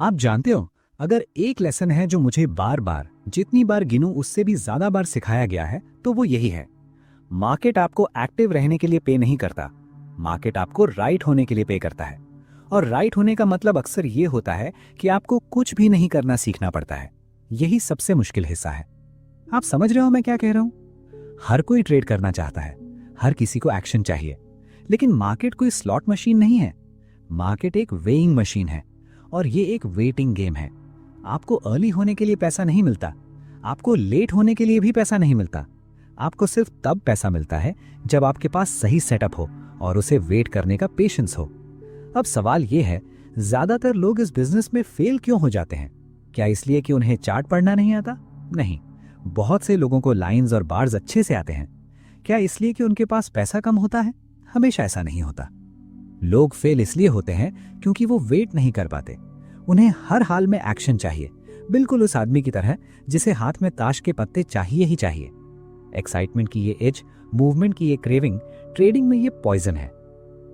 आप जानते हो, अगर एक लेसन है जो मुझे बार बार जितनी बार गिनूं उससे भी ज्यादा बार सिखाया गया है तो वो यही है। मार्केट आपको एक्टिव रहने के लिए पे नहीं करता, मार्केट आपको राइट होने के लिए पे करता है। और राइट होने का मतलब अक्सर ये होता है कि आपको कुछ भी नहीं करना सीखना पड़ता है। यही सबसे मुश्किल हिस्सा है। आप समझ रहे हो मैं क्या कह रहा हूं? हर कोई ट्रेड करना चाहता है, हर किसी को एक्शन चाहिए, लेकिन मार्केट कोई स्लॉट मशीन नहीं है। मार्केट एक वेइंग मशीन है और ये एक वेटिंग गेम है। आपको अर्ली होने के लिए पैसा नहीं मिलता, आपको लेट होने के लिए भी पैसा नहीं मिलता। आपको सिर्फ तब पैसा मिलता है जब आपके पास सही सेटअप हो और उसे वेट करने का पेशेंस हो। अब सवाल यह है, ज्यादातर लोग इस बिजनेस में फेल क्यों हो जाते हैं? क्या इसलिए कि उन्हें चार्ट पढ़ना नहीं आता? नहीं, बहुत से लोगों को लाइंस और बार्स अच्छे से आते हैं। क्या इसलिए कि उनके पास पैसा कम होता है? हमेशा ऐसा नहीं होता। लोग फेल इसलिए होते हैं क्योंकि वो वेट नहीं कर पाते। उन्हें हर हाल में एक्शन चाहिए, बिल्कुल उस आदमी की तरह जिसे हाथ में ताश के पत्ते चाहिए ही चाहिए। एक्साइटमेंट की ये एज, मूवमेंट की ये क्रेविंग, ट्रेडिंग में ये पॉइजन है।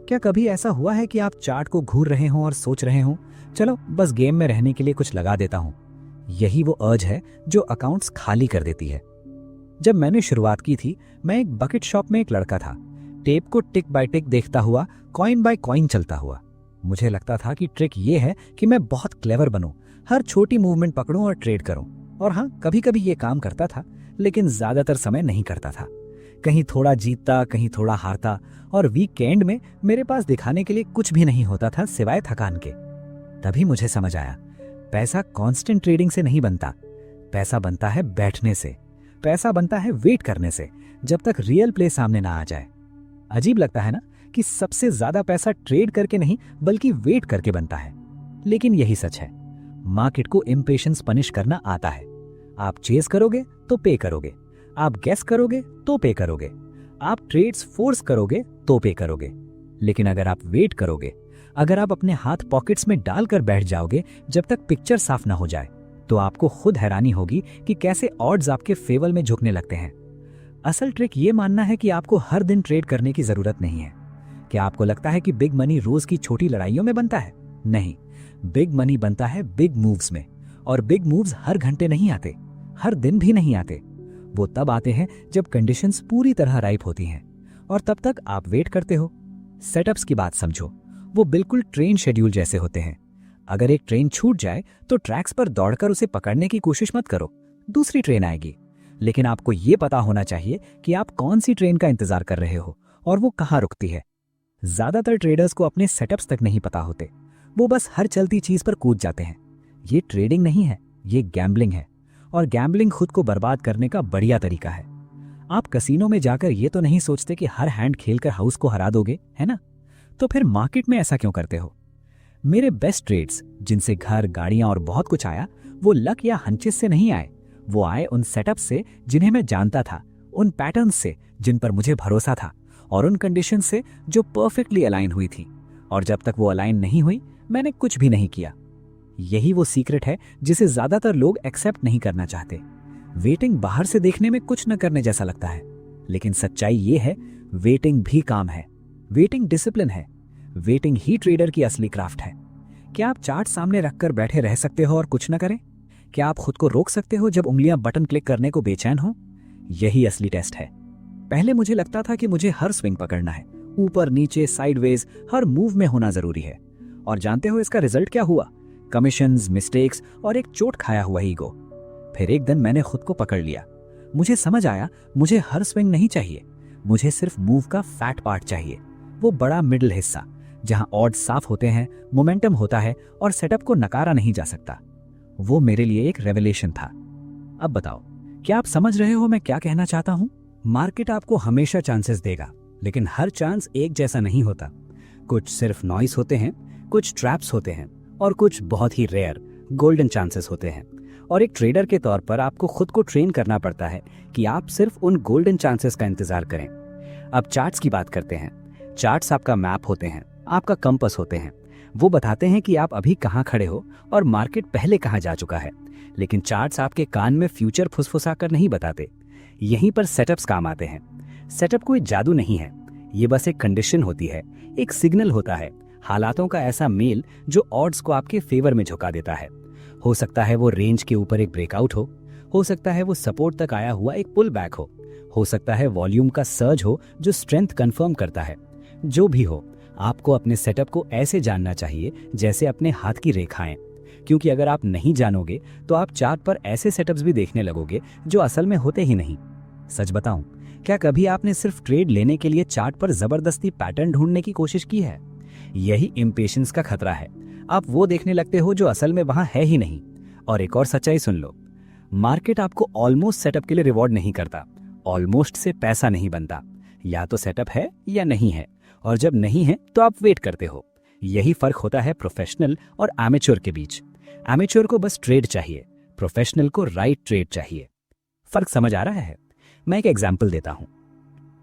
क्या कभी ऐसा हुआ है कि आप चार्ट को घूर रहे हों और सोच रहे हों, चलो बस गेम में रहने के लिए कुछ लगा देता हूं? यही वो अर्ज है जो अकाउंट्स खाली कर देती है। जब मैंने शुरुआत की थी, मैं एक बकेट शॉप में एक लड़का था, टेप को टिक बाय टिक देखता हुआ, कॉइन बाय कॉइन चलता हुआ। मुझे लगता था कि ट्रिक ये है कि मैं बहुत क्लेवर बनूं, हर छोटी मूवमेंट पकड़ूं और ट्रेड करूं। और हाँ, कभी कभी ये काम करता था, लेकिन ज्यादातर समय नहीं करता था। कहीं थोड़ा जीतता, कहीं थोड़ा हारता, और वीकेंड में मेरे पास दिखाने के लिए कुछ भी नहीं होता था सिवाय थकान के। तभी मुझे समझ आया, पैसा कांस्टेंट ट्रेडिंग से नहीं बनता, पैसा बनता है बैठने से, पैसा बनता है वेट करने से, जब तक रियल प्ले सामने ना आ जाए। अजीब लगता है ना कि सबसे ज्यादा पैसा ट्रेड करके नहीं बल्कि वेट करके बनता है, लेकिन यही सच है। मार्केट को इम्पेशंस पनिश करना आता है। आप चेस करोगे तो पे करोगे, आप गेस करोगे तो पे करोगे, आप ट्रेड्स फोर्स करोगे तो पे करोगे। लेकिन अगर आप वेट करोगे, अगर आप अपने हाथ पॉकेट्स में डालकर बैठ जाओगे जब तक पिक्चर साफ ना हो जाए, तो आपको खुद हैरानी होगी कि कैसे ऑड्स आपके फेवर में झुकने लगते हैं। असल ट्रिक ये मानना है कि आपको हर दिन ट्रेड करने की जरूरत नहीं है। क्या आपको लगता है कि बिग मनी रोज की छोटी लड़ाइयों में बनता है? नहीं, बिग मनी बनता है बिग मूव्स में। और बिग मूव्स हर घंटे नहीं आते, हर दिन भी नहीं आते। वो तब आते हैं जब कंडीशंस पूरी तरह राइप होती हैं, और तब तक आप वेट करते हो। सेटअप्स की बात समझो, वो बिल्कुल ट्रेन शेड्यूल जैसे होते हैं। अगर एक ट्रेन छूट जाए तो ट्रैक्स पर दौड़कर उसे पकड़ने की कोशिश मत करो, दूसरी ट्रेन आएगी। लेकिन आपको ये पता होना चाहिए कि आप कौन सी ट्रेन का इंतजार कर रहे हो और वो कहाँ रुकती है। ज्यादातर ट्रेडर्स को अपने सेटअप्स तक नहीं पता होते, वो बस हर चलती चीज पर कूद जाते हैं। ये ट्रेडिंग नहीं है, ये गैम्बलिंग है, और गैम्बलिंग खुद को बर्बाद करने का बढ़िया तरीका है। आप कसीनो में जाकर ये तो नहीं सोचते कि हर हैंड खेलकर हाउस को हरा दोगे, है ना? तो फिर मार्केट में ऐसा क्यों करते हो? मेरे बेस्ट ट्रेड्स, जिनसे घर, गाड़ियां और बहुत कुछ आया, वो लक या हंचेस से नहीं आए। वो आए उन सेटअप से जिन्हें मैं जानता था, उन पैटर्न से जिन पर मुझे भरोसा था, और उन कंडीशन से जो परफेक्टली अलाइन हुई थी। और जब तक वो अलाइन नहीं हुई, मैंने कुछ भी नहीं किया। यही वो सीक्रेट है जिसे ज्यादातर लोग एक्सेप्ट नहीं करना चाहते। वेटिंग बाहर से देखने में कुछ न करने जैसा लगता है, लेकिन सच्चाई ये है, वेटिंग भी काम है, वेटिंग डिसिप्लिन है, वेटिंग ही ट्रेडर की असली क्राफ्ट है। क्या आप चार्ट सामने रखकर बैठे रह सकते हो और कुछ न करें? क्या आप खुद को रोक सकते हो जब उंगलियां बटन क्लिक करने को बेचैन हो? यही असली टेस्ट है। पहले मुझे लगता था कि मुझे हर स्विंग पकड़ना है, ऊपर नीचे साइडवेज, हर मूव में होना जरूरी है। और जानते हो इसका रिजल्ट क्या हुआ? कमीशंस, मिस्टेक्स और एक चोट खाया हुआ ईगो। फिर एक दिन मैंने खुद को पकड़ लिया। मुझे समझ आया, मुझे हर स्विंग नहीं चाहिए, मुझे सिर्फ मूव का फैट पार्ट चाहिए, वो बड़ा मिडिल हिस्सा जहां ऑड्स साफ होते हैं, मोमेंटम होता है और सेटअप को नकारा नहीं जा सकता। वो मेरे लिए एक रेवलेशन था। अब बताओ, क्या आप समझ रहे हो मैं क्या कहना चाहता हूं? मार्केट आपको हमेशा चांसेस देगा, लेकिन हर चांस एक जैसा नहीं होता। कुछ सिर्फ नॉइस होते हैं, कुछ ट्रैप्स होते हैं, और कुछ बहुत ही रेयर गोल्डन चांसेस होते हैं। और एक ट्रेडर के तौर पर आपको खुद को ट्रेन करना पड़ता है कि आप सिर्फ उन गोल्डन चांसेस का इंतजार करें। अब चार्ट्स की बात करते हैं। चार्ट्स आपका मैप होते हैं, आपका कंपास होते हैं। वो बताते हैं कि आप अभी कहाँ खड़े हो और मार्केट पहले कहाँ जा चुका है। लेकिन चार्ट्स आपके कान में फ्यूचर फुसफुसाकर नहीं बताते। यहीं पर सेटअप्स काम आते हैं। सेटअप कोई जादू नहीं है, ये बस एक कंडीशन होती है, एक सिग्नल होता है। हालातों का ऐसा मेल जो ऑड्स को आपके फेवर में झुका देता है। हो सकता है वो रेंज के ऊपर एक ब्रेकआउट हो सकता है वो सपोर्ट तक आया हुआ एक पुल बैक हो सकता है वॉल्यूम का सर्ज हो जो स्ट्रेंथ कंफर्म करता है। जो भी हो, आपको अपने सेटअप को ऐसे जानना चाहिए जैसे अपने हाथ की रेखाएं, क्योंकि अगर आप नहीं जानोगे तो आप चार्ट पर ऐसे सेटअप्स भी देखने लगोगे जो असल में होते ही नहीं। सच बताऊं, क्या कभी आपने सिर्फ ट्रेड लेने के लिए चार्ट पर जबरदस्ती पैटर्न ढूंढने की कोशिश की है? यही इम्पेशंस का खतरा है। आप वो देखने लगते हो जो असल में वहां है ही नहीं। और एक और सच्चाई सुन लो, मार्केट आपको ऑलमोस्ट सेटअप के लिए रिवॉर्ड नहीं करता। ऑलमोस्ट से पैसा नहीं बनता। या तो सेटअप है या नहीं है, और जब नहीं है तो आप वेट करते हो। यही फर्क होता है प्रोफेशनल और एमेच्योर के बीच। एमेच्योर को बस ट्रेड चाहिए, प्रोफेशनल को राइट ट्रेड चाहिए। फर्क समझ आ रहा है? मैं एक एग्जांपल देता हूं।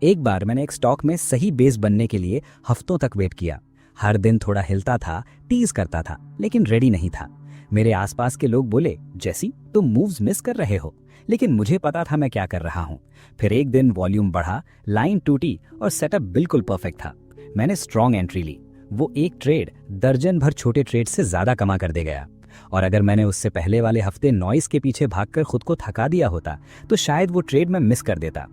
एक बार मैंने एक स्टॉक में सही बेस बनने के लिए हफ्तों तक वेट किया। हर दिन थोड़ा हिलता था, टीज करता था, लेकिन रेडी नहीं था। मेरे आसपास के लोग बोले, जैसी तुम मूव्स मिस कर रहे हो, लेकिन मुझे पता था मैं क्या कर रहा हूं। फिर एक दिन वॉल्यूम बढ़ा, लाइन टूटी और सेटअप बिल्कुल परफेक्ट था। मैंने स्ट्रॉन्ग एंट्री ली। वो एक ट्रेड दर्जन भर छोटे ट्रेड से ज्यादा कमा कर दे गया। और अगर मैंने उससे पहले वाले हफ्ते नॉइस के पीछे भागकर खुद को थका दिया होता तो शायद वो ट्रेड मैं मिस कर देता।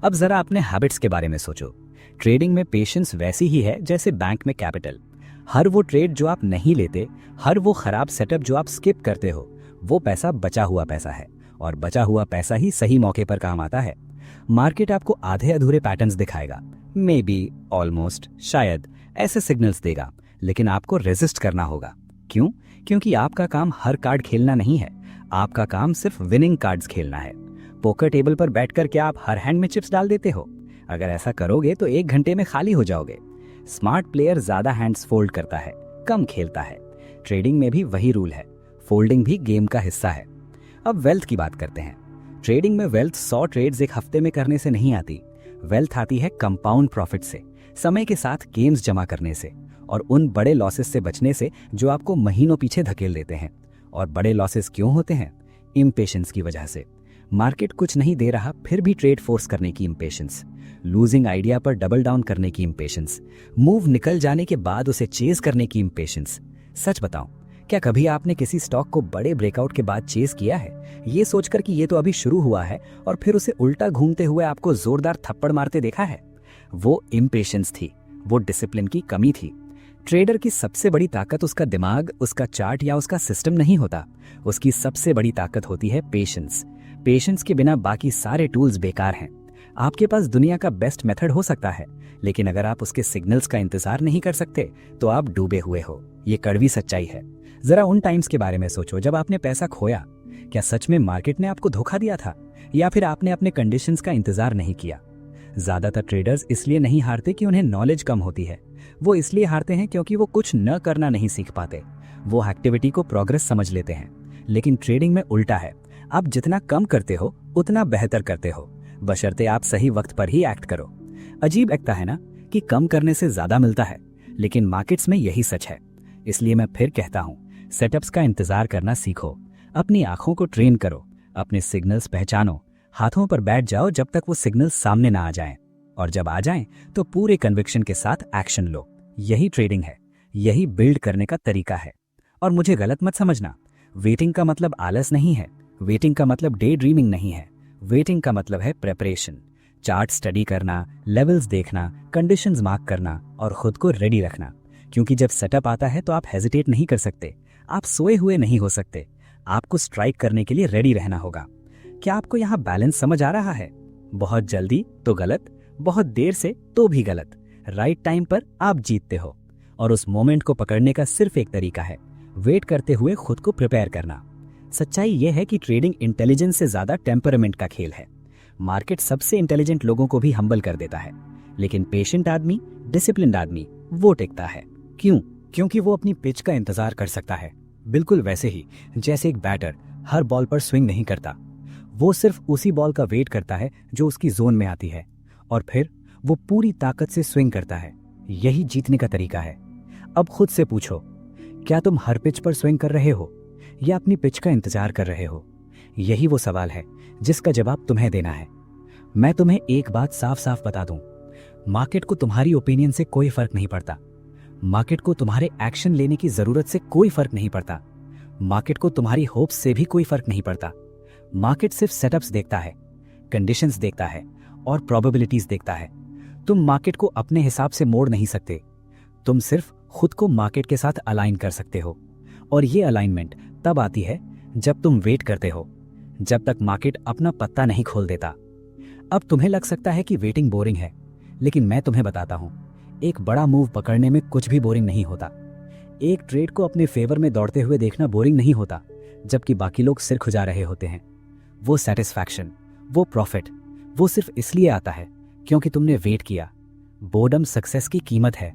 अब जरा अपने हैबिट्स के बारे में सोचो। ट्रेडिंग में पेशेंस वैसी ही है जैसे बैंक में कैपिटल। हर वो ट्रेड जो आप नहीं लेते, हर वो खराब सेटअप जो आप स्किप करते हो, वो पैसा बचा हुआ पैसा है, और बचा हुआ पैसा ही सही मौके पर काम आता है। मार्केट आपको आधे अधूरे पैटर्न्स दिखाएगा, मे बी, ऑलमोस्ट, शायद, ऐसे सिग्नल्स देगा, लेकिन आपको रेजिस्ट करना होगा। क्यों? क्योंकि आपका काम हर कार्ड खेलना नहीं है। आपका काम सिर्फ विनिंग कार्ड्स खेलना है। पोकर टेबल पर बैठकर क्या आप हर हैंड में चिप्स डाल देते हो? अगर ऐसा करोगे तो 1 घंटे में खाली हो जाओगे। स्मार्ट प्लेयर ज्यादा हैंड्स फोल्ड करता है, कम खेलता है। ट्रेडिंग में भी वही रूल है। फोल्डिंग भी गेम का हिस्सा है। अब वेल्थ की बात करते हैं। ट्रेडिंग में वेल्थ 100 ट्रेड्स एक हफ्ते में करने से नहीं आती। वेल्थ आती है कंपाउंड प्रॉफिट से, समय के साथ गेम्स जमा करने से, और उन बड़े लॉसेस से बचने से जो आपको महीनों पीछे धकेल देते हैं। और बड़े लॉसेस क्यों होते हैं? इम्पेशेंस की वजह से। मार्केट कुछ नहीं दे रहा फिर भी ट्रेड फोर्स करने की इम्पेशेंस, लूजिंग आइडिया पर डबल डाउन करने की इम्पेशेंस, मूव निकल जाने के बाद उसे चेज करने की इम्पेशेंस। सच बताऊं, क्या कभी आपने किसी स्टॉक को बड़े ब्रेकआउट के बाद चेज किया है, ये सोचकर कि ये तो अभी शुरू हुआ है, और फिर उसे उल्टा घूमते हुए आपको जोरदार थप्पड़ मारते देखा है? वो इम्पेशेंस थी, वो डिसिप्लिन की कमी थी। ट्रेडर की सबसे बड़ी ताकत उसका दिमाग, उसका चार्ट या उसका सिस्टम नहीं होता। उसकी सबसे बड़ी ताकत होती है पेशेंस। पेशेंस के बिना बाकी सारे टूल्स बेकार हैं। आपके पास दुनिया का बेस्ट मेथड हो सकता है, लेकिन अगर आप उसके सिग्नल्स का इंतजार नहीं कर सकते तो आप डूबे हुए हो। ये कड़वी सच्चाई है। जरा उन टाइम्स के बारे में सोचो जब आपने पैसा खोया। क्या सच में मार्केट ने आपको धोखा दिया था, या फिर आपने अपने कंडीशंस का इंतजार नहीं किया? ज्यादातर ट्रेडर्स इसलिए नहीं हारते कि उन्हें नॉलेज कम होती है। वो इसलिए हारते हैं क्योंकि वो कुछ न करना नहीं सीख पाते। वो एक्टिविटी को प्रोग्रेस समझ लेते हैं। लेकिन ट्रेडिंग में उल्टा है। आप जितना कम करते हो उतना बेहतर करते हो, बशर्ते आप सही वक्त पर ही एक्ट करो। अजीब लगता है ना कि कम करने से ज्यादा मिलता है, लेकिन मार्केट्स में यही सच है। इसलिए मैं फिर कहता हूँ, सेटअप्स का इंतजार करना सीखो। अपनी आंखों को ट्रेन करो, अपने सिग्नल्स पहचानो, हाथों पर बैठ जाओ जब तक वो सिग्नल्स सामने ना आ जाएं, और जब आ जाएं तो पूरे कन्विक्शन के साथ एक्शन लो। यही ट्रेडिंग है, यही बिल्ड करने का तरीका है। और मुझे गलत मत समझना, वेटिंग का मतलब आलस नहीं है, वेटिंग का मतलब डे ड्रीमिंग नहीं है। वेटिंग का मतलब है प्रेपरेशन। चार्ट स्टडी करना, लेवल्स देखना, कंडीशंस मार्क करना और खुद को रेडी रखना। क्योंकि जब सेटअप आता है तो आप हेजिटेट नहीं कर सकते, आप सोए हुए नहीं हो सकते। आपको स्ट्राइक करने के लिए रेडी रहना होगा। क्या आपको यहाँ बैलेंस समझ आ रहा है? बहुत जल्दी तो गलत, बहुत देर से तो भी गलत। राइट टाइम पर आप जीतते हो, और उस मोमेंट को पकड़ने का सिर्फ एक तरीका है, वेट करते हुए खुद को प्रिपेयर करना। सच्चाई यह है कि ट्रेडिंग इंटेलिजेंस से ज्यादा टेम्परामेंट का खेल है। मार्केट सबसे इंटेलिजेंट लोगों को भी हम्बल कर देता है, लेकिन पेशेंट आदमी, डिसिप्लिन्ड आदमी, वो टिकता है। क्यों? क्योंकि वो अपनी पिच का इंतजार कर सकता है, बिल्कुल वैसे ही जैसे एक बैटर हर बॉल पर स्विंग नहीं करता। वो सिर्फ उसी बॉल का वेट करता है जो उसकी जोन में आती है, और फिर वो पूरी ताकत से स्विंग करता है। यही जीतने का तरीका है। अब खुद से पूछो, क्या तुम हर पिच पर स्विंग कर रहे हो या अपनी पिच का इंतजार कर रहे हो? यही वो सवाल है जिसका जवाब तुम्हें देना है। मैं तुम्हें एक बात साफ साफ बता दूं, मार्केट को तुम्हारी ओपिनियन से कोई फर्क नहीं पड़ता। मार्केट को तुम्हारे एक्शन लेने की जरूरत से कोई फर्क नहीं पड़ता। मार्केट को तुम्हारी होप्स से भी कोई फर्क नहीं पड़ता। मार्केट सिर्फ सेटअप्स देखता है, कंडीशंस देखता है और प्रोबेबिलिटीज देखता है। तुम मार्केट को अपने हिसाब से मोड़ नहीं सकते। तुम सिर्फ खुद को मार्केट के साथ अलाइन कर सकते हो, और ये अलाइनमेंट तब आती है जब तुम वेट करते हो, जब तक मार्केट अपना पत्ता नहीं खोल देता। अब तुम्हें लग सकता है कि वेटिंग बोरिंग है, लेकिन मैं तुम्हें बताता हूं, एक बड़ा मूव पकड़ने में कुछ भी बोरिंग नहीं होता। एक ट्रेड को अपने फेवर में दौड़ते हुए देखना बोरिंग नहीं होता, जबकि बाकी लोग सिर खुजा रहे होते हैं। वो सेटिस्फैक्शन, वो प्रॉफिट, वो सिर्फ इसलिए आता है क्योंकि तुमने वेट किया। बोर्डम सक्सेस की कीमत है।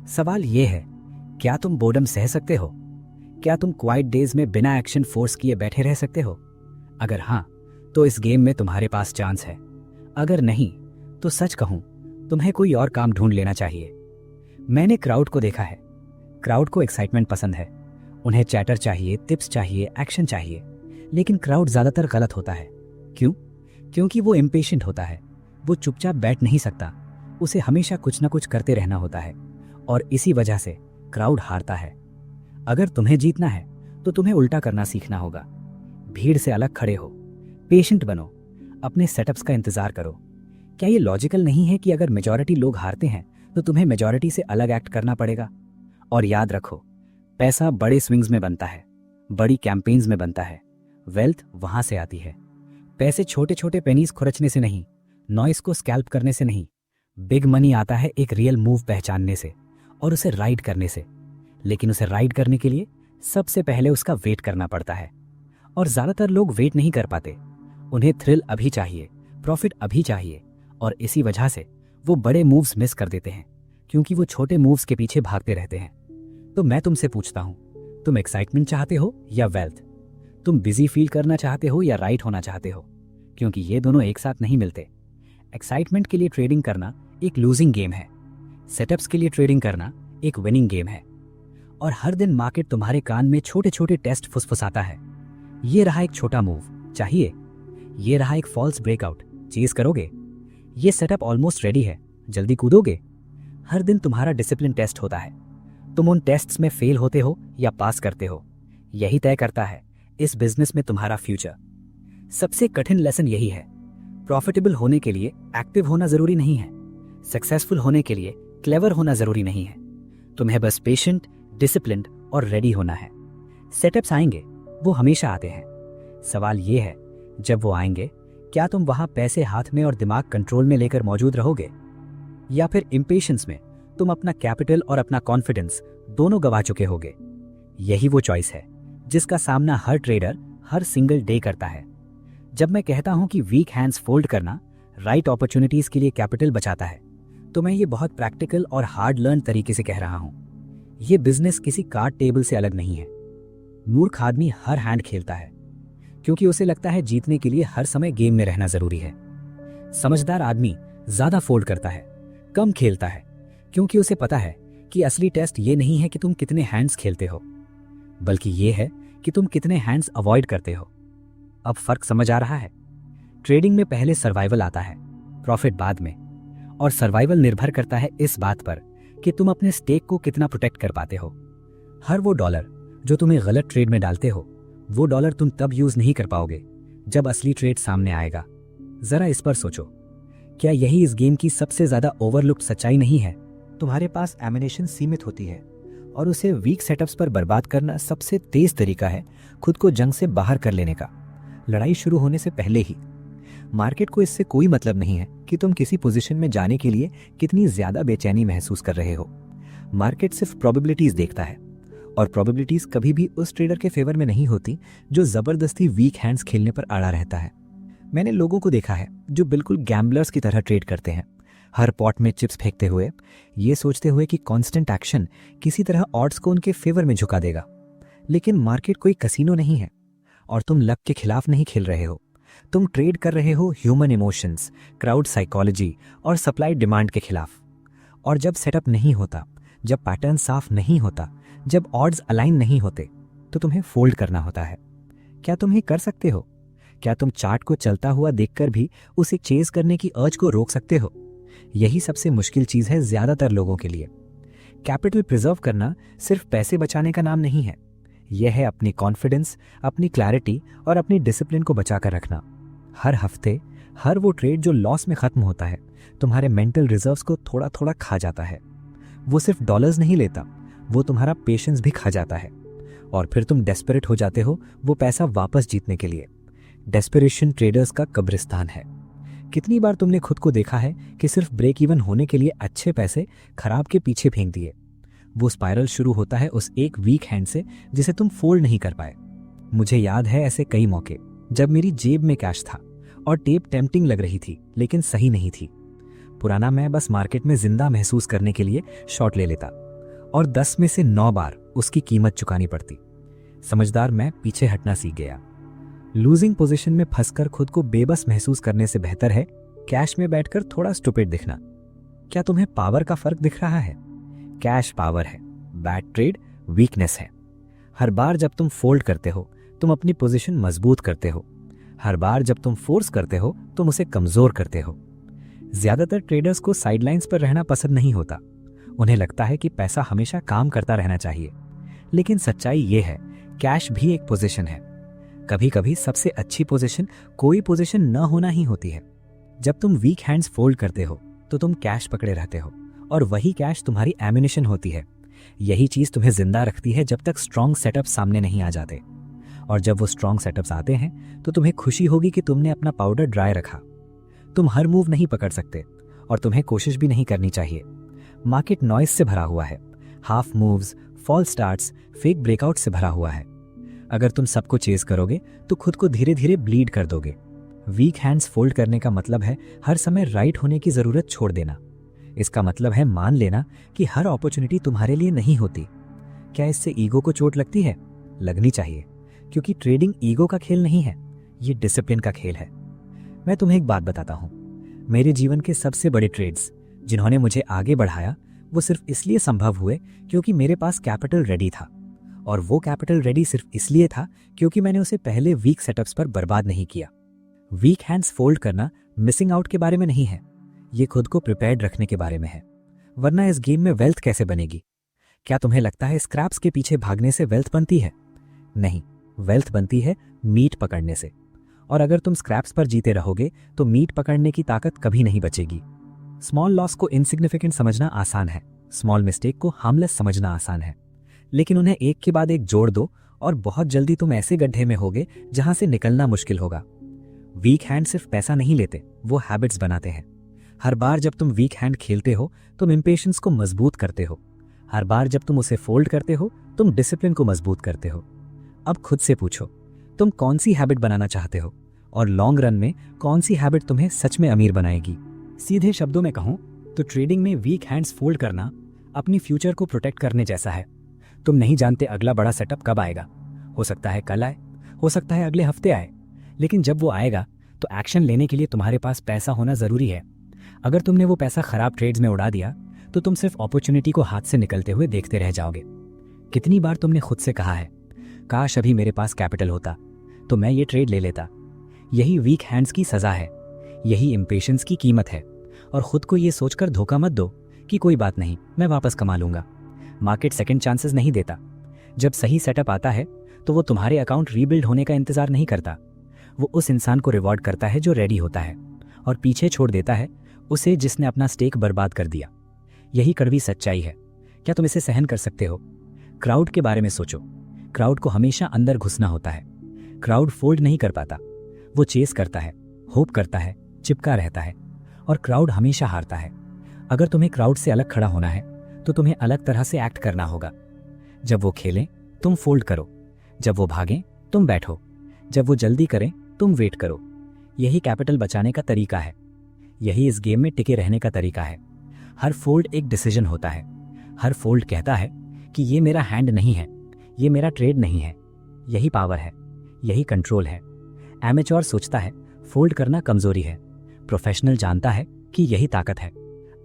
सवाल ये है, क्या तुम बोर्डम सह सकते हो? क्या तुम क्वाइट डेज में बिना एक्शन फोर्स किए बैठे रह सकते हो? अगर हाँ, तो इस गेम में तुम्हारे पास चांस है। अगर नहीं, तो सच कहूं, तुम्हें कोई और काम ढूंढ लेना चाहिए। मैंने क्राउड को देखा है। क्राउड को एक्साइटमेंट पसंद है। उन्हें चैटर चाहिए, टिप्स चाहिए, एक्शन चाहिए। लेकिन क्राउड ज्यादातर गलत होता है। क्यों? क्योंकि वो इम्पेशेंट होता है। वो चुपचाप बैठ नहीं सकता। उसे हमेशा कुछ ना कुछ करते रहना होता है, और इसी वजह से क्राउड हारता है। अगर तुम्हें जीतना है तो तुम्हें उल्टा करना सीखना होगा। भीड़ से अलग खड़े हो, पेशेंट बनो, अपने सेटअप्स का इंतजार करो। क्या ये लॉजिकल नहीं है कि अगर मेजॉरिटी लोग हारते हैं तो तुम्हें मेजॉरिटी से अलग एक्ट करना पड़ेगा? और याद रखो, पैसा बड़े स्विंग्स में बनता है, बड़ी कैंपेन्स में बनता है। वेल्थ वहां से आती है। पैसे छोटे छोटे पेनीज खुरचने से नहीं, नॉइस को स्कैल्प करने से नहीं। बिग मनी आता है एक रियल मूव पहचानने से और उसे राइड करने से। लेकिन उसे राइड करने के लिए सबसे पहले उसका वेट करना पड़ता है, और ज्यादातर लोग वेट नहीं कर पाते। उन्हें थ्रिल अभी चाहिए, प्रॉफिट अभी चाहिए, और इसी वजह से वो बड़े मूव्स मिस कर देते हैं, क्योंकि वो छोटे मूव्स के पीछे भागते रहते हैं। तो मैं तुमसे पूछता हूं, तुम एक्साइटमेंट चाहते हो या वेल्थ? तुम बिजी फील करना चाहते हो या राइट होना चाहते हो? क्योंकि ये दोनों एक साथ नहीं मिलते। एक्साइटमेंट के लिए ट्रेडिंग करना एक लूजिंग गेम है। सेटअप्स के लिए ट्रेडिंग करना एक विनिंग गेम है। और हर दिन मार्केट तुम्हारे कान में छोटे छोटे टेस्ट फुसफुसाता है। ये रहा एक छोटा मूव, चाहिए? ये रहा एक फॉल्स ब्रेकआउट, चेज करोगे? ये सेटअप ऑलमोस्ट रेडी है, जल्दी कूदोगे? हर दिन तुम्हारा डिसिप्लिन टेस्ट होता है। तुम उन टेस्ट्स में फेल होते हो या पास करते हो, यही तय करता है इस बिजनेस में तुम्हारा फ्यूचर। सबसे कठिन लेसन यही है, प्रॉफिटेबल होने के लिए एक्टिव होना जरूरी नहीं है, सक्सेसफुल होने के लिए क्लेवर होना जरूरी नहीं है। तुम्हें बस पेशेंट, डिसिप्लिन्ड और रेडी होना है। सेटअप्स आएंगे, वो हमेशा आते हैं। सवाल ये है, जब वो आएंगे, क्या तुम वहां पैसे हाथ में और दिमाग कंट्रोल में लेकर मौजूद रहोगे, या फिर इम्पेशेंस में तुम अपना कैपिटल और अपना कॉन्फिडेंस दोनों गवा चुके होगे? यही वो चॉइस है जिसका सामना हर ट्रेडर हर सिंगल डे करता है। जब मैं कहता हूं कि वीक हैंड्स फोल्ड करना राइट अपॉर्चुनिटीज के लिए कैपिटल बचाता है, तो मैं ये बहुत प्रैक्टिकल और हार्ड लर्न तरीके से कह रहा हूं। ये बिजनेस किसी कार्ड टेबल से अलग नहीं है। मूर्ख आदमी हर हैंड खेलता है क्योंकि उसे लगता है जीतने के लिए हर समय गेम में रहना जरूरी है। समझदार आदमी ज्यादा फोल्ड करता है, कम खेलता है, क्योंकि उसे पता है कि असली टेस्ट ये नहीं है कि तुम कितने हैंड्स खेलते हो, बल्कि ये है कि तुम कितने हैंड्स अवॉइड करते हो। अब फर्क समझ आ रहा है? ट्रेडिंग में पहले सर्वाइवल आता है, प्रॉफिट बाद में। और सर्वाइवल निर्भर करता है इस बात पर कि तुम अपने स्टेक को कितना प्रोटेक्ट कर पाते हो। हर वो डॉलर जो तुम्हें गलत ट्रेड में डालते हो, वो डॉलर तुम तब यूज नहीं कर पाओगे जब असली ट्रेड सामने आएगा। जरा इस पर सोचो, क्या यही इस गेम की सबसे ज्यादा ओवरलुक्ड सच्चाई नहीं है? तुम्हारे पास एमिनेशन सीमित होती है और उसे वीक सेटअप्स पर बर्बाद करना सबसे तेज तरीका है खुद को जंग से बाहर कर लेने का, लड़ाई शुरू होने से पहले ही। मार्केट को इससे कोई मतलब नहीं है कि तुम किसी पोजीशन में जाने के लिए कितनी ज्यादा बेचैनी महसूस कर रहे हो। मार्केट सिर्फ प्रोबेबिलिटीज देखता है, और प्रोबेबिलिटीज कभी भी उस ट्रेडर के फेवर में नहीं होती जो जबरदस्ती वीक हैंड्स खेलने पर अड़ा रहता है। मैंने लोगों को देखा है जो बिल्कुल गैम्बलर्स की तरह ट्रेड करते हैं, हर पॉट में चिप्स फेंकते हुए, ये सोचते हुए कि कांस्टेंट एक्शन किसी तरह ऑड्स को उनके फेवर में झुका देगा। लेकिन मार्केट कोई कसीनो नहीं है, और तुम लक के खिलाफ नहीं खेल रहे हो। तुम ट्रेड कर रहे हो ह्यूमन इमोशंस, क्राउड साइकोलॉजी और सप्लाई डिमांड के खिलाफ। और जब सेटअप नहीं होता, जब पैटर्न साफ नहीं होता, जब ऑड्स अलाइन नहीं होते, तो तुम्हें फोल्ड करना होता है। क्या तुम ये कर सकते हो? क्या तुम चार्ट को चलता हुआ देखकर भी उसे चेज करने की अर्ज को रोक सकते हो? यही सबसे मुश्किल चीज है ज्यादातर लोगों के लिए। कैपिटल प्रिजर्व करना सिर्फ पैसे बचाने का नाम नहीं है, यह है अपनी कॉन्फिडेंस, अपनी क्लैरिटी और अपनी डिसिप्लिन को बचा कर रखना। हर हफ्ते हर वो ट्रेड जो लॉस में खत्म होता है तुम्हारे मेंटल रिजर्व्स को थोड़ा थोड़ा खा जाता है। वो सिर्फ डॉलर्स नहीं लेता, वो तुम्हारा पेशेंस भी खा जाता है और फिर तुम डेस्परेट हो जाते हो वो पैसा वापस जीतने के लिए। डेस्परेशन ट्रेडर्स का कब्रिस्तान है। कितनी बार तुमने खुद को देखा है कि सिर्फ ब्रेक इवन होने के लिए अच्छे पैसे खराब के पीछे फेंक दिए। वो स्पाइरल शुरू होता है उस एक वीक हैंड से जिसे तुम फोल्ड नहीं कर पाए। मुझे याद है ऐसे कई मौके जब मेरी जेब में कैश था और टेप टेम्पटिंग लग रही थी लेकिन सही नहीं थी। पुराना मैं बस मार्केट में जिंदा महसूस करने के लिए शॉर्ट ले लेता और 10 में से 9 बार उसकी कीमत चुकानी पड़ती। समझदार मैं पीछे हटना सीख गया। लूजिंग पोजीशन में फंसकर खुद को बेबस महसूस करने से बेहतर है कैश में बैठकर थोड़ा स्टूपिड दिखना। क्या तुम्हें पावर का फर्क दिख रहा है? कैश पावर है, बैड ट्रेड वीकनेस है। हर बार जब तुम फोल्ड करते हो तुम अपनी पोजीशन मजबूत करते हो। हर बार जब तुम फोर्स करते हो तुम उसे कमजोर करते हो। ज्यादातर ट्रेडर्स को साइडलाइंस पर रहना पसंद नहीं होता। उन्हें लगता है कि पैसा हमेशा काम करता रहना चाहिए, लेकिन सच्चाई ये है कैश भी एक पोजीशन है। कभी कभी सबसे अच्छी पोजीशन कोई पोजीशन न होना ही होती है। जब तुम वीक हैंड्स फोल्ड करते हो तो तुम कैश पकड़े रहते हो और वही कैश तुम्हारी एम्युनिशन होती है। यही चीज तुम्हें जिंदा रखती है जब तक स्ट्रॉन्ग सेटअप सामने नहीं आ जाते। और जब वो स्ट्रॉन्ग सेटअप्स आते हैं तो तुम्हें खुशी होगी कि तुमने अपना पाउडर ड्राई रखा। तुम हर मूव नहीं पकड़ सकते और तुम्हें कोशिश भी नहीं करनी चाहिए। मार्केट नॉइज से भरा हुआ है, half moves, fall starts, fake breakout से भरा हुआ है। अगर तुम सबको चेज करोगे तो खुद को धीरे धीरे ब्लीड कर दोगे। वीक हैंड्स फोल्ड करने का मतलब है हर समय राइट होने की जरूरत छोड़ देना। इसका मतलब है मान लेना कि हर अपॉर्चुनिटी तुम्हारे लिए नहीं होती। क्या इससे ईगो को चोट लगती है? लगनी चाहिए, क्योंकि ट्रेडिंग ईगो का खेल नहीं है, ये डिसिप्लिन का खेल है। मैं तुम्हें एक बात बताता हूं, मेरे जीवन के सबसे बड़े ट्रेड्स जिन्होंने मुझे आगे बढ़ाया वो सिर्फ इसलिए संभव हुए क्योंकि मेरे पास कैपिटल रेडी था। और वो कैपिटल रेडी सिर्फ इसलिए था क्योंकि मैंने उसे पहले वीक सेटअप्स पर बर्बाद नहीं किया। वीक हैंड्स फोल्ड करना मिसिंग आउट के बारे में नहीं है, ये खुद को प्रिपेयर्ड रखने के बारे में है। वरना इस गेम में वेल्थ कैसे बनेगी? क्या तुम्हें लगता है स्क्रैप्स के पीछे भागने से वेल्थ बनती है? नहीं, वेल्थ बनती है मीट पकड़ने से। और अगर तुम स्क्रैप्स पर जीते रहोगे तो मीट पकड़ने की ताकत कभी नहीं बचेगी। स्मॉल लॉस को इनसिग्निफिकेंट समझना आसान है, स्मॉल मिस्टेक को हार्मलेस समझना आसान है, लेकिन उन्हें एक के बाद एक जोड़ दो और बहुत जल्दी तुम ऐसे गड्ढे में होगे जहां से निकलना मुश्किल होगा। वीक हैंड सिर्फ पैसा नहीं लेते, वो हैबिट्स बनाते हैं। हर बार जब तुम वीक हैंड खेलते हो तुम इंपेशेंस को मजबूत करते हो। हर बार जब तुम उसे फोल्ड करते हो तुम डिसिप्लिन को मजबूत करते हो। अब खुद से पूछो, तुम कौन सी हैबिट बनाना चाहते हो और लॉन्ग रन में कौन सी हैबिट तुम्हें सच में अमीर बनाएगी? सीधे शब्दों में कहूं तो ट्रेडिंग में वीक हैंड्स फोल्ड करना अपनी फ्यूचर को प्रोटेक्ट करने जैसा है। तुम नहीं जानते अगला बड़ा सेटअप कब आएगा। हो सकता है कल आए, हो सकता है अगले हफ्ते आए, लेकिन जब वो आएगा तो एक्शन लेने के लिए तुम्हारे पास पैसा होना जरूरी है। अगर तुमने वो पैसा खराब ट्रेड्स में उड़ा दिया तो तुम सिर्फ अपॉर्चुनिटी को हाथ से निकलते हुए देखते रह जाओगे। कितनी बार तुमने खुद से कहा है, काश अभी मेरे पास कैपिटल होता तो मैं ये ट्रेड ले लेता। यही वीक हैंड्स की सजा है, यही इम्पेशेंस की कीमत है। और खुद को ये सोचकर धोखा मत दो कि कोई बात नहीं, मैं वापस कमा लूंगा। मार्केट सेकंड चांसेस नहीं देता। जब सही सेटअप आता है तो वो तुम्हारे अकाउंट रीबिल्ड होने का इंतजार नहीं करता। वो उस इंसान को रिवॉर्ड करता है जो रेडी होता है और पीछे छोड़ देता है उसे जिसने अपना स्टेक बर्बाद कर दिया। यही कड़वी सच्चाई है। क्या तुम इसे सहन कर सकते हो? क्राउड के बारे में सोचो। क्राउड को हमेशा अंदर घुसना होता है। क्राउड फोल्ड नहीं कर पाता, वो चेस करता है, होप करता है, चिपका रहता है और क्राउड हमेशा हारता है। अगर तुम्हें क्राउड से अलग खड़ा होना है तो तुम्हें अलग तरह से एक्ट करना होगा। जब वो खेलें तुम फोल्ड करो, जब वो भागें तुम बैठो, जब वो जल्दी करें तुम वेट करो। यही कैपिटल बचाने का तरीका है, यही इस गेम में टिके रहने का तरीका है। हर फोल्ड एक डिसीजन होता है। हर फोल्ड कहता है कि ये मेरा हैंड नहीं है, ये मेरा ट्रेड नहीं है। यही पावर है, यही कंट्रोल है। एमेच्योर सोचता है फोल्ड करना कमजोरी है, प्रोफेशनल जानता है कि यही ताकत है।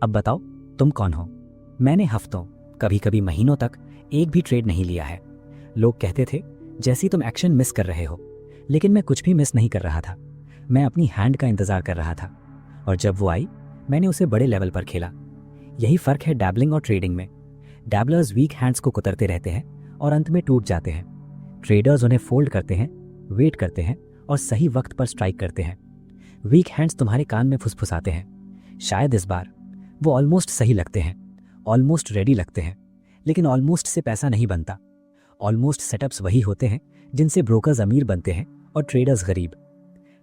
अब बताओ तुम कौन हो? मैंने हफ्तों, कभी कभी महीनों तक एक भी ट्रेड नहीं लिया है। लोग कहते थे जैसी तुम एक्शन मिस कर रहे हो, लेकिन मैं कुछ भी मिस नहीं कर रहा था। मैं अपनी हैंड का इंतजार कर रहा था और जब वो आई मैंने उसे बड़े लेवल पर खेला। यही फर्क है डैबलिंग और ट्रेडिंग में। डैबलर्स वीक हैंड्स को कुतरते रहते हैं और अंत में टूट जाते हैं। ट्रेडर्स उन्हें फोल्ड करते हैं, वेट करते हैं और सही वक्त पर स्ट्राइक करते हैं। वीक हैंड्स तुम्हारे कान में फुसफुसाते हैं, शायद इस बार वो ऑलमोस्ट सही लगते हैं, ऑलमोस्ट रेडी लगते हैं, लेकिन ऑलमोस्ट से पैसा नहीं बनता। ऑलमोस्ट सेटअप्स वही होते हैं जिनसे ब्रोकर्स अमीर बनते हैं और ट्रेडर्स गरीब।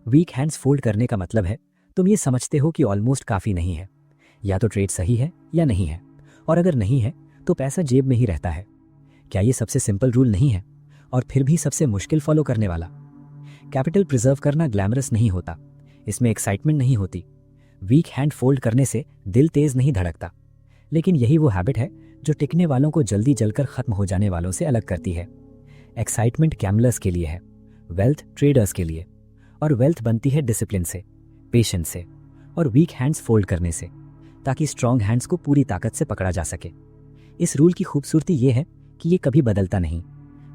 वीक हैंड्स फोल्ड करने का मतलब है तुम ये समझते हो कि ऑलमोस्ट काफ़ी नहीं है, या तो ट्रेड सही है या नहीं है, और अगर नहीं है तो पैसा जेब में ही रहता है। क्या ये सबसे सिंपल रूल नहीं है, और फिर भी सबसे मुश्किल फॉलो करने वाला? कैपिटल प्रिजर्व करना ग्लैमरस नहीं होता, इसमें एक्साइटमेंट नहीं होती। वीक हैंड फोल्ड करने से दिल तेज नहीं धड़कता, लेकिन यही वो हैबिट है जो टिकने वालों को जल्दी जलकर खत्म हो जाने वालों से अलग करती है। एक्साइटमेंट गैम्बलर्स के लिए है, वेल्थ ट्रेडर्स के लिए, और वेल्थ बनती है डिसिप्लिन से, पेशेंस से और वीक हैंड्स फोल्ड करने से, ताकि स्ट्रॉन्ग हैंड्स को पूरी ताकत से पकड़ा जा सके। इस रूल की खूबसूरती ये है कि ये कभी बदलता नहीं।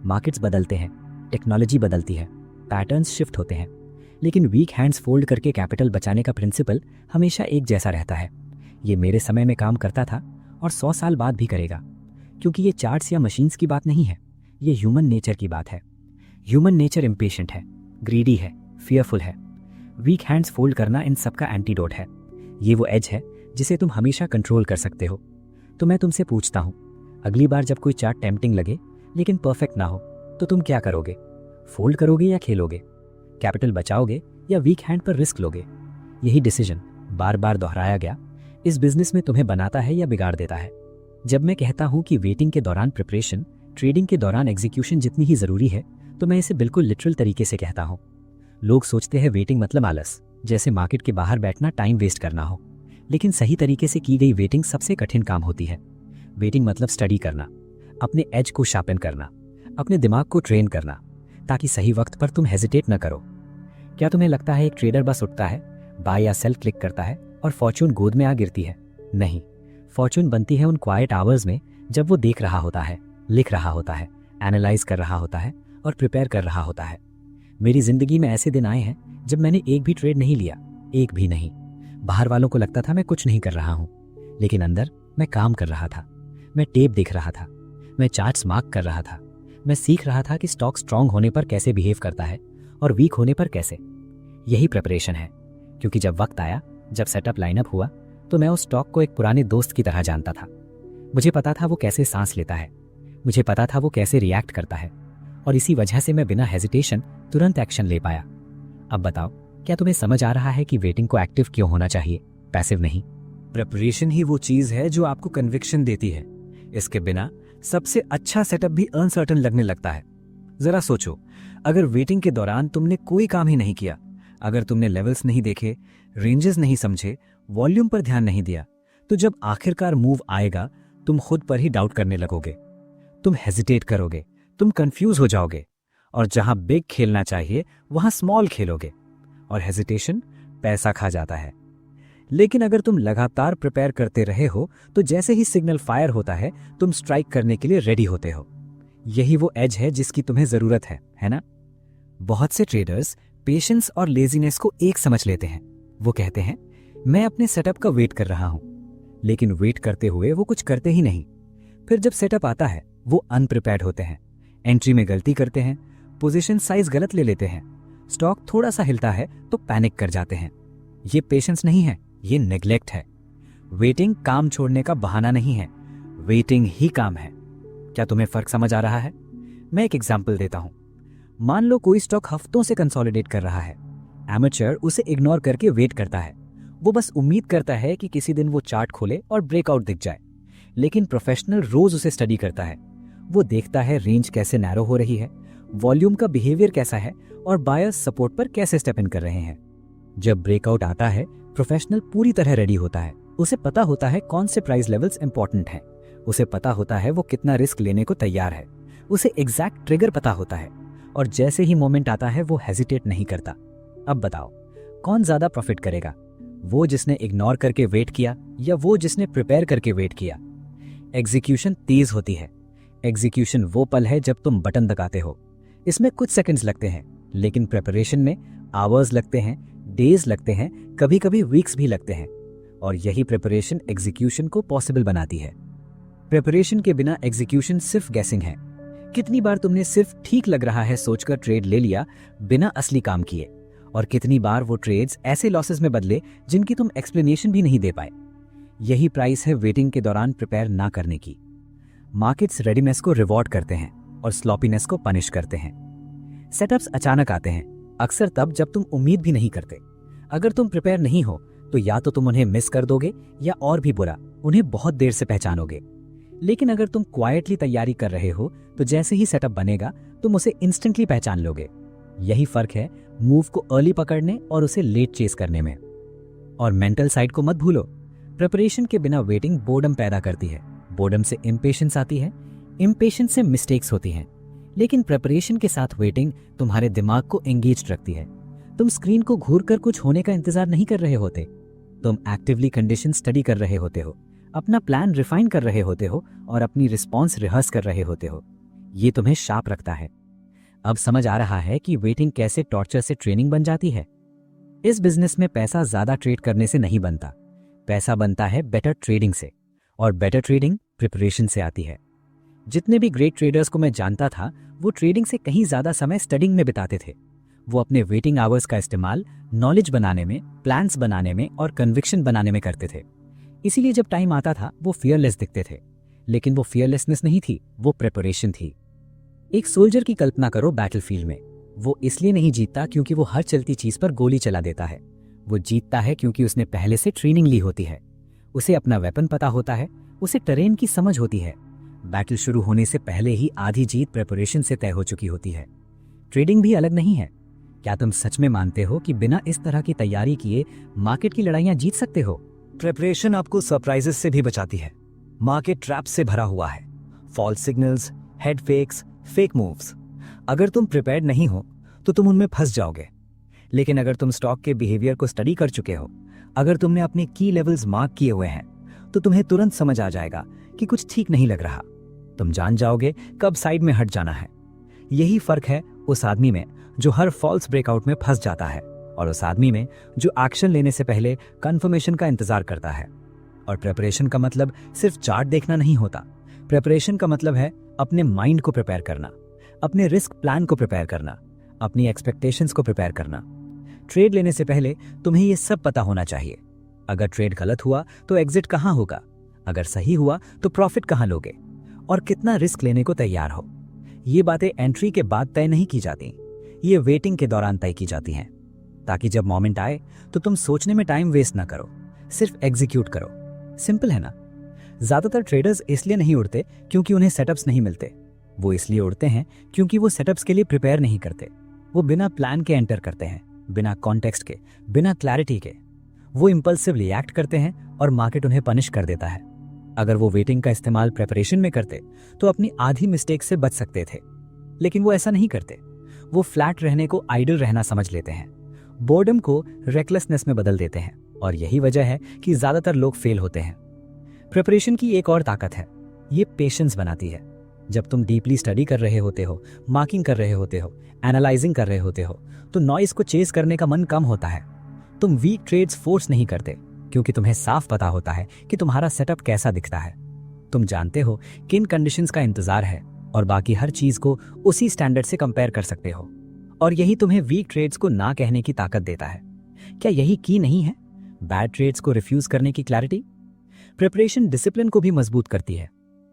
मार्केट्स बदलते हैं, टेक्नोलॉजी बदलती है, पैटर्न्स शिफ्ट होते हैं, लेकिन वीक हैंड्स फोल्ड करके कैपिटल बचाने का प्रिंसिपल हमेशा एक जैसा रहता है। ये मेरे समय में काम करता था और 100 साल बाद भी करेगा, क्योंकि ये चार्ट्स या मशीन्स की बात नहीं है, ये ह्यूमन नेचर की बात है। ह्यूमन नेचर इम्पेशेंट है, ग्रीडी है, फियरफुल है। वीक हैंड्स फोल्ड करना इन सबका एंटीडोट है। ये वो एज है जिसे तुम हमेशा कंट्रोल कर सकते हो। तो मैं तुमसे पूछता हूँ, अगली बार जब कोई चार्ट टेम्पटिंग लगे लेकिन परफेक्ट ना हो, तो तुम क्या करोगे? फोल्ड करोगे या खेलोगे? कैपिटल बचाओगे या वीक हैंड पर रिस्क लोगे? यही डिसीजन बार बार दोहराया गया इस बिजनेस में तुम्हें बनाता है या बिगाड़ देता है। जब मैं कहता हूं कि वेटिंग के दौरान प्रिपरेशन ट्रेडिंग के दौरान एग्जीक्यूशन जितनी ही जरूरी है, तो मैं इसे बिल्कुल लिटरल तरीके से कहता हूं। लोग सोचते हैं वेटिंग मतलब आलस, जैसे मार्केट के बाहर बैठना टाइम वेस्ट करना हो, लेकिन सही तरीके से की गई वेटिंग सबसे कठिन काम होती है। वेटिंग मतलब स्टडी करना, अपने एज को शार्पन करना, अपने दिमाग को ट्रेन करना, ताकि सही वक्त पर तुम हेजिटेट न करो। क्या तुम्हें लगता है एक ट्रेडर बस उठता है, बाय या सेल क्लिक करता है और फॉर्च्यून गोद में आ गिरती है? नहीं, फॉर्च्यून बनती है उन क्वाइट आवर्स में जब वो देख रहा होता है, लिख रहा होता है, एनालाइज कर रहा होता है और प्रिपेयर कर रहा होता है। मेरी जिंदगी में ऐसे दिन आए हैं जब मैंने एक भी ट्रेड नहीं लिया, एक भी नहीं। बाहर वालों को लगता था मैं कुछ नहीं कर रहा हूं, लेकिन अंदर मैं काम कर रहा था। मैं टेप देख रहा था, मैं चार्ट्स मार्क कर रहा था, मैं सीख रहा था कि स्टॉक स्ट्रांग होने पर कैसे बिहेव करता है और वीक होने पर कैसे। यही प्रिपरेशन है, क्योंकि जब वक्त आया, जब सेटअप लाइनअप हुआ, तो मैं उस स्टॉक को एक पुराने दोस्त की तरह जानता था। मुझे पता था वो कैसे सांस लेता है, मुझे पता था वो कैसे रिएक्ट करता है, और इसी वजह से मैं बिना हेजिटेशन तुरंत एक्शन ले पाया। अब बताओ, क्या तुम्हें समझ आ रहा है कि वेटिंग को एक्टिव क्यों होना चाहिए, पैसिव नहीं? प्रिपरेशन ही वो चीज है जो आपको कन्विक्शन देती है। इसके बिना सबसे अच्छा सेटअप भी अनसर्टन लगने लगता है। जरा सोचो, अगर वेटिंग के दौरान तुमने कोई काम ही नहीं किया, अगर तुमने लेवल्स नहीं देखे, रेंजेस नहीं समझे, वॉल्यूम पर ध्यान नहीं दिया, तो जब आखिरकार मूव आएगा तुम खुद पर ही डाउट करने लगोगे। तुम हेजिटेट करोगे, तुम कंफ्यूज हो जाओगे, और जहां बिग खेलना चाहिए वहां स्मॉल खेलोगे, और हेजिटेशन पैसा खा जाता है। लेकिन अगर तुम लगातार प्रिपेयर करते रहे हो, तो जैसे ही सिग्नल फायर होता है तुम स्ट्राइक करने के लिए रेडी होते हो। यही वो एज है जिसकी तुम्हें जरूरत है ना? बहुत से ट्रेडर्स पेशेंस और लेजीनेस को एक समझ लेते हैं। वो कहते हैं मैं अपने सेटअप का वेट कर रहा हूं, लेकिन वेट करते हुए वो कुछ करते ही नहीं। फिर जब सेटअप आता है वो अनप्रिपेयर्ड होते हैं, एंट्री में गलती करते हैं, पोजीशन साइज गलत ले लेते हैं, स्टॉक थोड़ा सा हिलता है तो पैनिक कर जाते हैं। ये पेशेंस नहीं है, ये नेग्लेक्ट है। वेटिंग काम छोड़ने का बहाना नहीं है, वेटिंग ही काम है। क्या तुम्हें फर्क समझ आ रहा है? मैं एक एग्जांपल देता हूं। मान लो कोई स्टॉक हफ्तों से कंसोलिडेट कर रहा है। एमेचर उसे इग्नोर करके वेट करता है। वो बस उम्मीद करता है कि किसी दिन वो चार्ट खोले और ब्रेकआउट दिख जाए। लेकिन प्रोफेशनल रोज उसे स्टडी करता है। वो देखता है रेंज कैसे नैरो हो रही है, वॉल्यूम का बिहेवियर कैसा है और बायर्स सपोर्ट पर कैसे स्टेप इन कर रहे हैं। जब ब्रेकआउट आता है प्रोफेशनल पूरी तरह रेडी होता है। उसे पता होता है कौन से प्राइस लेवल्स इंपॉर्टेंट हैं, उसे पता होता है वो कितना रिस्क लेने को तैयार है, उसे एग्जैक्ट ट्रिगर पता होता है, और जैसे ही मोमेंट आता है वो हेजिटेट नहीं करता। अब बताओ कौन ज्यादा प्रॉफिट करेगा, वो जिसने इग्नोर करके वेट किया या वो जिसने प्रिपेयर करके वेट किया? एग्जीक्यूशन तेज होती है। एग्जीक्यूशन वो पल है जब तुम बटन दबाते हो। इसमें कुछ सेकंड्स लगते हैं, लेकिन प्रिपरेशन में आवर्स लगते हैं, डेज लगते हैं, कभी कभी वीक्स भी लगते हैं। और यही प्रिपरेशन एग्जीक्यूशन को पॉसिबल बनाती है। प्रिपरेशन के बिना एग्जीक्यूशन सिर्फ गैसिंग है। कितनी बार तुमने सिर्फ ठीक लग रहा है सोचकर ट्रेड ले लिया बिना असली काम किए, और कितनी बार वो ट्रेड्स ऐसे लॉसेस में बदले जिनकी तुम एक्सप्लेनेशन भी नहीं दे पाए। यही प्राइस है वेटिंग के दौरान प्रिपेयर ना करने की। मार्केट्स रेडीनेस को रिवॉर्ड करते हैं और स्लॉपीनेस को पनिश करते हैं। सेटअप्स अचानक आते हैं, अक्सर तब जब तुम उम्मीद भी नहीं करते। अगर तुम प्रिपेयर नहीं हो तो या तो तुम उन्हें मिस कर दोगे, या और भी बुरा, उन्हें बहुत देर से पहचानोगे। लेकिन अगर तुम क्वाइटली तैयारी कर रहे हो तो जैसे ही सेटअप बनेगा तुम उसे इंस्टेंटली पहचान लोगे। यही फर्क है मूव को अर्ली पकड़ने और उसे लेट चेस करने में। और मेंटल साइड को मत भूलो। प्रिपरेशन के बिना वेटिंग बोर्डम पैदा करती है, बोर्डम से इम्पेशेंस आती है, इम्पेशेंस से मिस्टेक्स होती हैं। लेकिन प्रिपरेशन के साथ वेटिंग तुम्हारे दिमाग को एंगेज्ड रखती है। तुम स्क्रीन को घूरकर कुछ होने का इंतजार नहीं कर रहे होते, तुम एक्टिवली कंडीशन स्टडी कर रहे होते हो, अपना प्लान रिफाइन कर रहे होते हो और अपनी रिस्पॉन्स रिहर्स कर रहे होते हो। ये तुम्हें शार्प रखता है। अब समझ आ रहा है कि वेटिंग कैसे टॉर्चर से ट्रेनिंग बन जाती है। इस बिजनेस में पैसा ज्यादा ट्रेड करने से नहीं बनता, पैसा बनता है बेटर ट्रेडिंग से, और बेटर ट्रेडिंग प्रिपरेशन से आती है। जितने भी ग्रेट ट्रेडर्स को मैं जानता था वो ट्रेडिंग से कहीं ज्यादा समय स्टडिंग में बिताते थे। वो अपने वेटिंग आवर्स का इस्तेमाल नॉलेज बनाने में, प्लान्स बनाने में और कन्विक्शन बनाने में करते थे। इसीलिए जब टाइम आता था वो फियरलेस दिखते थे। लेकिन वो फियरलेसनेस नहीं थी, वो प्रिपरेशन थी। एक सोल्जर की कल्पना करो बैटलफील्ड में। वो इसलिए नहीं जीतता क्योंकि वो हर चलती चीज पर गोली चला देता है। वो जीतता है क्योंकि उसने पहले से ट्रेनिंग ली होती है, उसे अपना वेपन पता होता है, उसे टेरेन की समझ होती है। बैटल शुरू होने से पहले ही आधी जीत प्रिपरेशन से तय हो चुकी होती है। ट्रेडिंग भी अलग नहीं है। क्या तुम सच में मानते हो कि बिना इस तरह की तैयारी किए मार्केट की लड़ाइयां जीत सकते हो? प्रिपरेशन आपको सरप्राइजेस से भी बचाती है। मार्केट ट्रैप से भरा हुआ है, false signals, head fakes, fake moves. अगर तुम प्रिपेयर्ड नहीं हो तो तुम उनमें फंस जाओगे। लेकिन अगर तुम स्टॉक के बिहेवियर को स्टडी कर चुके हो, अगर तुमने अपने की लेवल्स मार्क किए हुए हैं, तो तुम्हें तुरंत समझ आ जाएगा कि कुछ ठीक नहीं लग रहा। तुम जान जाओगे कब साइड में हट जाना है। यही फर्क है उस आदमी में जो हर फॉल्स ब्रेकआउट में फंस जाता है, और उस आदमी में जो एक्शन लेने से पहले कंफर्मेशन का इंतजार करता है। और प्रिपरेशन का मतलब सिर्फ चार्ट देखना नहीं होता। प्रिपरेशन का मतलब है अपने माइंड को प्रिपेयर करना, अपने रिस्क प्लान को प्रिपेयर करना, अपनी एक्सपेक्टेशंस को प्रिपेयर करना। ट्रेड लेने से पहले तुम्हें ये सब पता होना चाहिए। अगर ट्रेड गलत हुआ तो एग्जिट कहां होगा, अगर सही हुआ तो प्रॉफिट कहां लोगे, और कितना रिस्क लेने को तैयार हो। ये बातें एंट्री के बाद तय नहीं की जाती, ये वेटिंग के दौरान तय की जाती हैं, ताकि जब मोमेंट आए तो तुम सोचने में टाइम वेस्ट ना करो, सिर्फ एग्जीक्यूट करो। सिंपल है ना? ज्यादातर ट्रेडर्स इसलिए नहीं उड़ते क्योंकि उन्हें सेटअप्स नहीं मिलते, वो इसलिए उड़ते हैं क्योंकि वो सेटअप्स के लिए प्रिपेयर नहीं करते। वो बिना प्लान के एंटर करते हैं, बिना कॉन्टेक्स्ट के, बिना क्लैरिटी के। वो इंपल्सिवली एक्ट करते हैं और मार्केट उन्हें पनिश कर देता है। अगर वो वेटिंग का इस्तेमाल प्रिपरेशन में करते तो अपनी आधी मिस्टेक से बच सकते थे, लेकिन वो ऐसा नहीं करते। वो फ्लैट रहने को आइडल रहना समझ लेते हैं, बोर्डम को रेकलेसनेस में बदल देते हैं, और यही वजह है कि ज्यादातर लोग फेल होते हैं। प्रिपरेशन की एक और ताकत है, ये पेशेंस बनाती है। जब तुम डीपली स्टडी कर रहे होते हो, मार्किंग कर रहे होते हो, एनालाइजिंग कर रहे होते हो, तो नॉइज को चेस करने का मन कम होता है। तुम वीक ट्रेड्स फोर्स नहीं करते क्योंकि तुम्हें साफ पता होता है कि तुम्हारा सेटअप कैसा दिखता है। तुम जानते हो किन कंडीशंस का इंतजार है और बाकी हर चीज को उसी स्टैंडर्ड से कंपेयर कर सकते हो। और यही तुम्हें वीक ट्रेड्स को ना कहने की ताकत देता है। क्या यही की नहीं है बैड ट्रेड्स को रिफ्यूज करने की क्लैरिटी? प्रिपरेशन डिसिप्लिन को भी मजबूत करती है।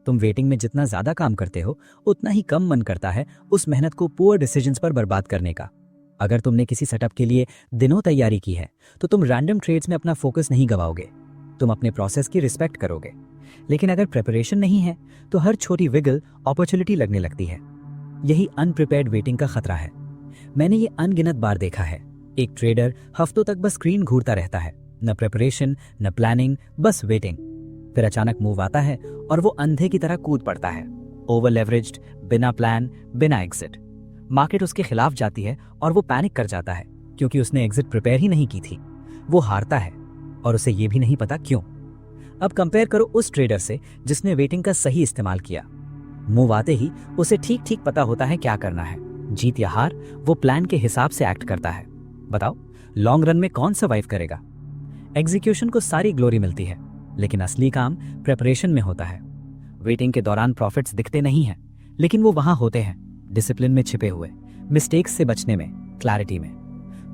तुम वेटिंग में जितना ज्यादा काम करते हो उतना ही कम मन करता है उस मेहनत को पुअर डिसीजंस पर बर्बाद करने का। अगर तुमने किसी सेटअप के लिए दिनों तैयारी की है तो तुम रैंडम ट्रेड्स में अपना फोकस नहीं गवाओगे, तुम अपने प्रोसेस की रिस्पेक्ट करोगे। लेकिन अगर प्रिपरेशन नहीं है तो हर छोटी विगल अपॉर्चुनिटी लगने लगती है। यही अनप्रिपेयर्ड वेटिंग का खतरा है। मैंने ये अनगिनत बार देखा है। एक ट्रेडर हफ्तों तक बस स्क्रीन घूरता रहता है, न प्रिपरेशन न प्लानिंग, बस वेटिंग। फिर अचानक मूव आता है और वो अंधे की तरह कूद पड़ता है, ओवर लेवरेज्ड, बिना प्लान, बिना एग्जिट। मार्केट उसके खिलाफ जाती है और वो पैनिक कर जाता है क्योंकि उसने एग्जिट प्रिपेयर ही नहीं की थी। वो हारता है और उसे ये भी नहीं पता क्यों। अब कंपेयर करो उस ट्रेडर से जिसने वेटिंग का सही इस्तेमाल किया। मूव आते ही उसे ठीक ठीक पता होता है क्या करना है, जीत या हार वो प्लान के हिसाब से एक्ट करता है। बताओ लॉन्ग रन में कौन सर्वाइव करेगा? एग्जीक्यूशन को सारी ग्लोरी मिलती है, लेकिन असली काम प्रिपरेशन में होता है। वेटिंग के दौरान प्रॉफिट्स दिखते नहीं हैं, लेकिन वो वहां होते हैं, डिसिप्लिन में छिपे हुए, मिस्टेक्स से बचने में, क्लैरिटी में।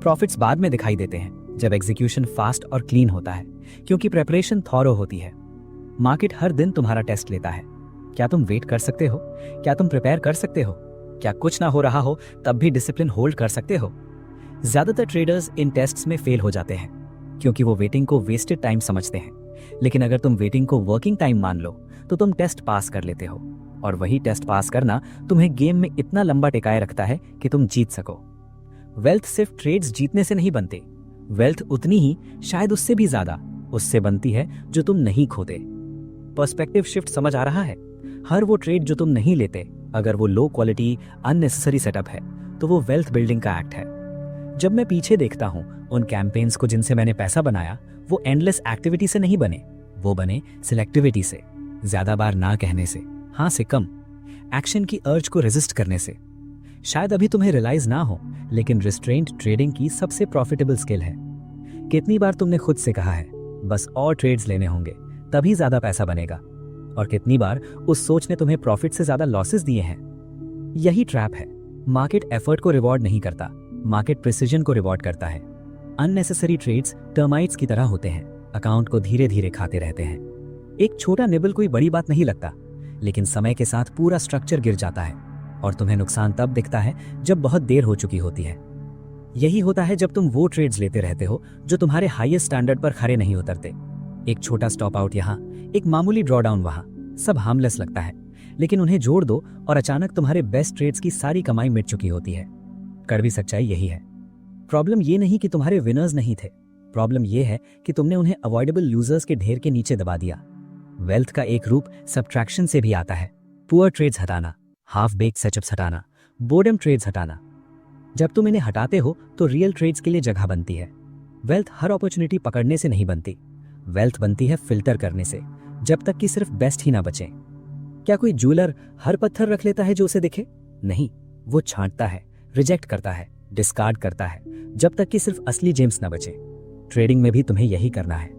प्रॉफिट्स बाद में दिखाई देते हैं जब एग्जीक्यूशन फास्ट और क्लीन होता है, क्योंकि प्रेपरेशन थॉरो होती है। मार्केट हर दिन तुम्हारा टेस्ट लेता है। क्या तुम वेट कर सकते हो? क्या तुम प्रिपेयर कर सकते हो? क्या कुछ ना हो रहा हो तब भी डिसिप्लिन होल्ड कर सकते हो? ज्यादातर ट्रेडर्स इन टेस्ट्स में फेल हो जाते हैं क्योंकि वो वेटिंग को वेस्टेड टाइम समझते हैं। लेकिन अगर तुम वेटिंग को वर्किंग टाइम मान लो तो तुम टेस्ट पास कर लेते हो, और वही टेस्ट पास करना तुम्हें गेम में इतना लंबा टिकाए रखता है कि तुम जीत सको। वेल्थ सिर्फ ट्रेड्स जीतने से नहीं बनते, वेल्थ उतनी ही, शायद उससे भी ज्यादा, उससे बनती है जो तुम नहीं खोते। पर्सपेक्टिव शिफ्ट समझ आ रहा है? हर वो ट्रेड जो तुम नहीं लेते, अगर वो लो क्वालिटी अननेसेसरी सेटअप है, तो वो वेल्थ बिल्डिंग का एक्ट है। जब मैं पीछे देखता हूं उन कैंपेन्स को जिनसे मैंने पैसा बनाया, वो एंडलेस एक्टिविटी से नहीं बने, वो बने सिलेक्टिविटी से, ज्यादा बार ना कहने से, हाँ से कम, एक्शन की अर्ज को रेजिस्ट करने से। शायद अभी तुम्हें रियलाइज ना हो, लेकिन रिस्ट्रेंट ट्रेडिंग की सबसे प्रॉफिटेबल स्किल है। कितनी बार तुमने खुद से कहा है बस और ट्रेड्स लेने होंगे तभी ज्यादा पैसा बनेगा, और कितनी बार उस सोच ने तुम्हें प्रॉफिट से ज्यादा लॉसेस दिए हैं। यही ट्रैप है। मार्केट एफर्ट को रिवॉर्ड नहीं करता, मार्केट प्रिसीजन को रिवॉर्ड करता है। अननेसेसरी ट्रेड्स टर्माइट्स की तरह होते हैं, अकाउंट को धीरे धीरे खाते रहते हैं। एक छोटा निबल कोई बड़ी बात नहीं लगता, लेकिन समय के साथ पूरा स्ट्रक्चर गिर जाता है, और तुम्हें नुकसान तब दिखता है जब बहुत देर हो चुकी होती है। यही होता है जब तुम वो ट्रेड्स लेते रहते हो जो तुम्हारे हाईएस्ट स्टैंडर्ड पर खरे नहीं उतरते। एक छोटा स्टॉप आउट यहाँ, एक मामूली ड्रॉडाउन वहां, सब हार्मलेस लगता है, लेकिन उन्हें जोड़ दो और अचानक तुम्हारे बेस्ट ट्रेड्स की सारी कमाई मिट चुकी होती है। कड़वी सच्चाई यही है। प्रॉब्लम ये नहीं कि तुम्हारे विनर्स नहीं थे, प्रॉब्लम ये है कि तुमने उन्हें अवॉइडेबल यूजर्स के ढेर के नीचे दबा दिया। वेल्थ का एक रूप सब्ट्रैक्शन से भी आता है। पुअर ट्रेड्स हटाना, हाफ बेक्ड सेटअप्स हटाना, बोर्डम ट्रेड्स हटाना। जब तुम इन्हें हटाते हो तो रियल ट्रेड्स के लिए जगह बनती है। वेल्थ हर अपॉर्चुनिटी पकड़ने से नहीं बनती, वेल्थ बनती है फिल्टर करने से, जब तक कि सिर्फ बेस्ट ही ना बचे। क्या कोई ज्वेलर हर पत्थर रख लेता है जो उसे दिखे? नहीं, वो छांटता है, रिजेक्ट करता है, डिस्कार्ड करता है, जब तक कि सिर्फ असली जेम्स ना बचे। ट्रेडिंग में भी तुम्हें यही करना है।